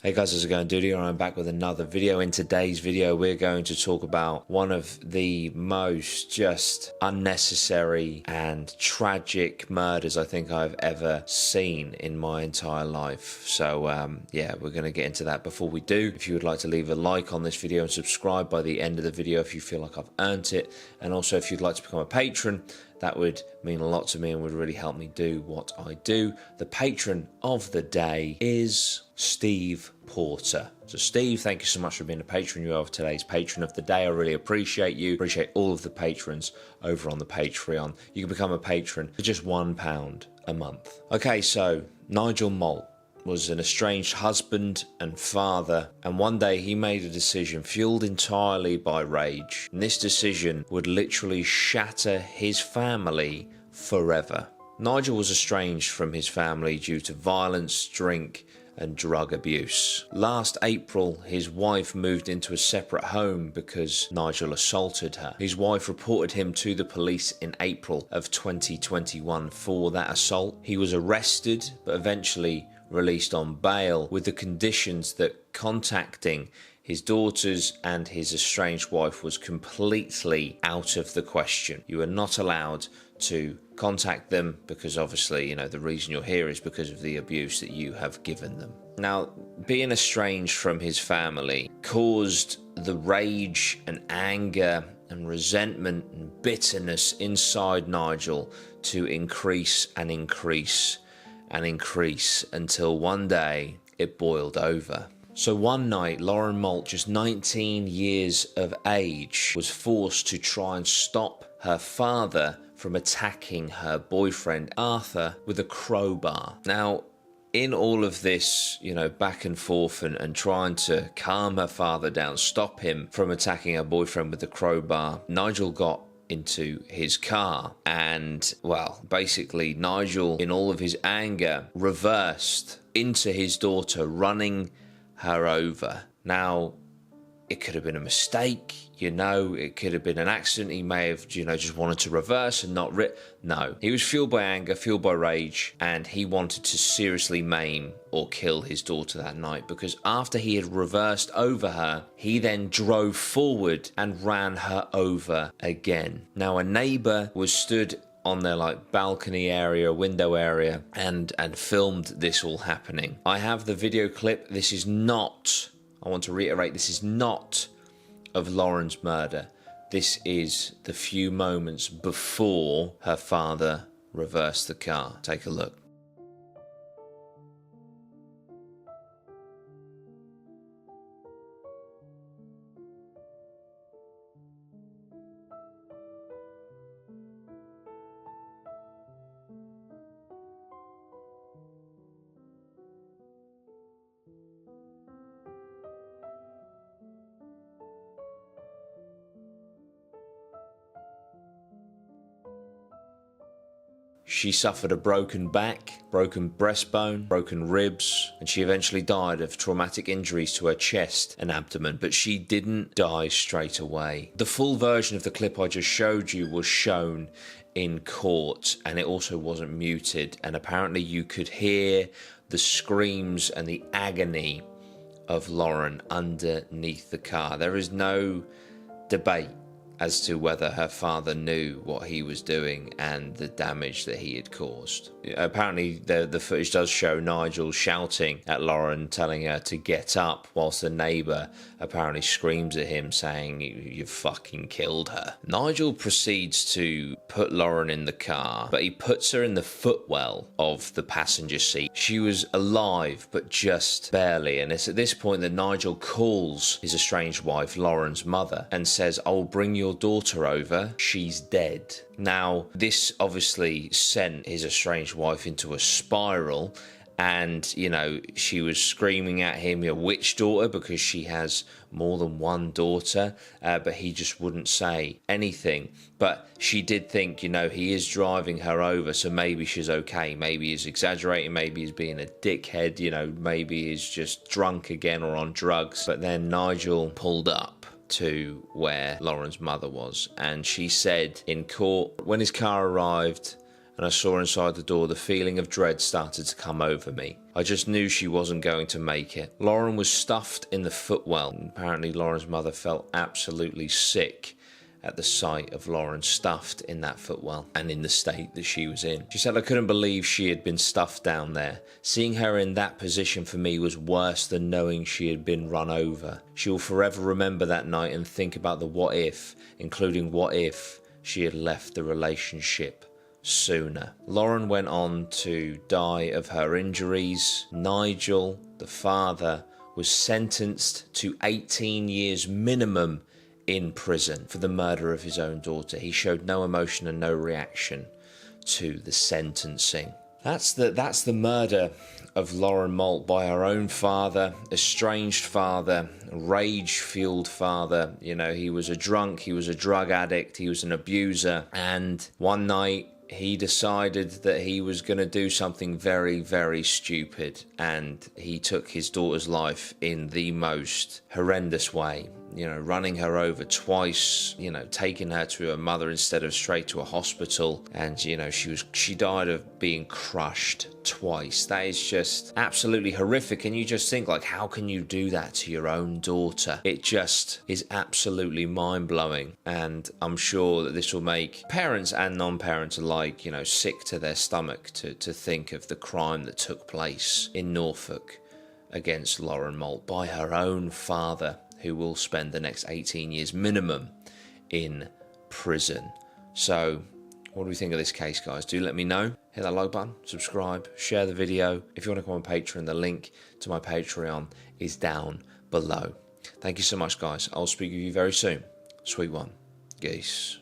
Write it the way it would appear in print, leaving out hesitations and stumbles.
Hey guys, how's it going? Dudey, I'm back with another video. In today's video, we're going to talk about one of the most just unnecessary and tragic murders I think I've ever seen in my entire life. So yeah, we're going to get into that. Before we do, if you would like to leave a like on this video and subscribe by the end of the video if you feel like I've earned it, and also if you'd like to become a patron, that would mean a lot to me and would really help me do what I do. The patron of the day is Steve Porter. So Steve, thank you so much for being a patron. You are today's patron of the day. I really appreciate you. Appreciate all of the patrons over on the Patreon. You can become a patron for just £1 a month. Okay, so Nigel Malt was an estranged husband and father, and one day he made a decision fueled entirely by rage, and this decision would literally shatter his family forever. Nigel was estranged from his family due to violence, drink and drug abuse. Last April, his wife moved into a separate home because Nigel assaulted her. His wife reported him to the police in April of 2021 for that assault. He was arrested but eventually released on bail with the conditions that contacting his daughters and his estranged wife was completely out of the question. You are not allowed to contact them because obviously, you know, the reason you're here is because of the abuse that you have given them. Now, being estranged from his family caused the rage and anger and resentment and bitterness inside Nigel to increase and increase and increase until one day it boiled over. So one night, Lauren Malt, just 19 years of age, was forced to try and stop her father from attacking her boyfriend Arthur with a crowbar. Now, in all of this, you know, back and forth and trying to calm her father down, stop him from attacking her boyfriend with the crowbar, Nigel got into his car and, well, basically Nigel, in all of his anger, reversed into his daughter, running her over. Now, it could have been a mistake, you know, it could have been an accident. He may have, you know, just wanted to reverse and not No, he was fueled by anger, fueled by rage, and he wanted to seriously maim or kill his daughter that night, because after he had reversed over her, he then drove forward and ran her over again. Now, a neighbor was stood on their like balcony area, window area, and filmed this all happening. I have the video clip. This is not, I want to reiterate, this is not of Lauren's murder. This is the few moments before her father reversed the car. Take a look. She suffered a broken back, broken breastbone, broken ribs, and she eventually died of traumatic injuries to her chest and abdomen, but she didn't die straight away. The full version of the clip I just showed you was shown in court, and it also wasn't muted, and apparently you could hear the screams and the agony of Lauren underneath the car. There is no debate as to whether her father knew what he was doing and the damage that he had caused. Apparently the footage does show Nigel shouting at Lauren, telling her to get up, whilst the neighbour apparently screams at him saying, "You fucking killed her." Nigel proceeds to put Lauren in the car, but he puts her in the footwell of the passenger seat. She was alive, but just barely, and it's at this point that Nigel calls his estranged wife, Lauren's mother, and says, "I'll bring your daughter over, she's dead." Now, this obviously sent his estranged wife into a spiral, and, you know, she was screaming at him, "Your witch daughter," because she has more than one daughter, but he just wouldn't say anything. But she did think, you know, he is driving her over, so maybe she's okay. Maybe he's exaggerating, maybe he's being a dickhead, you know, maybe he's just drunk again or on drugs. But then Nigel pulled up to where Lauren's mother was, and she said in court, "When his car arrived and I saw inside the door, the feeling of dread started to come over me. I just knew she wasn't going to make it. Lauren was stuffed in the footwell. Apparently Lauren's mother felt absolutely sick at the sight of Lauren stuffed in that footwell and in the state that she was in. She said, I couldn't believe she had been stuffed down there. Seeing her in that position for me was worse than knowing she had been run over. She will forever remember that night and think about the what if, including what if she had left the relationship sooner. Lauren went on to die of her injuries. Nigel, the father, was sentenced to 18 years minimum in prison for the murder of his own daughter. He showed no emotion and no reaction to the sentencing. That's the murder of Lauren Malt by her own father, estranged father, rage-fueled father. You know, he was a drunk, he was a drug addict, he was an abuser, and one night he decided that he was going to do something very, very stupid, and he took his daughter's life in the most horrendous way. You know, running her over twice, you know, taking her to her mother instead of straight to a hospital. And, you know, she died of being crushed twice. That is just absolutely horrific. And you just think, like, how can you do that to your own daughter? It just is absolutely mind-blowing. And I'm sure that this will make parents and non-parents alike, you know, sick to their stomach to think of the crime that took place in Norfolk against Lauren Malt by her own father, who will spend the next 18 years minimum in prison. So, what do we think of this case, guys? Do let me know. Hit that like button, subscribe, share the video. If you want to come on Patreon, the link to my Patreon is down below. Thank you so much, guys. I'll speak with you very soon. Sweet one. Geese.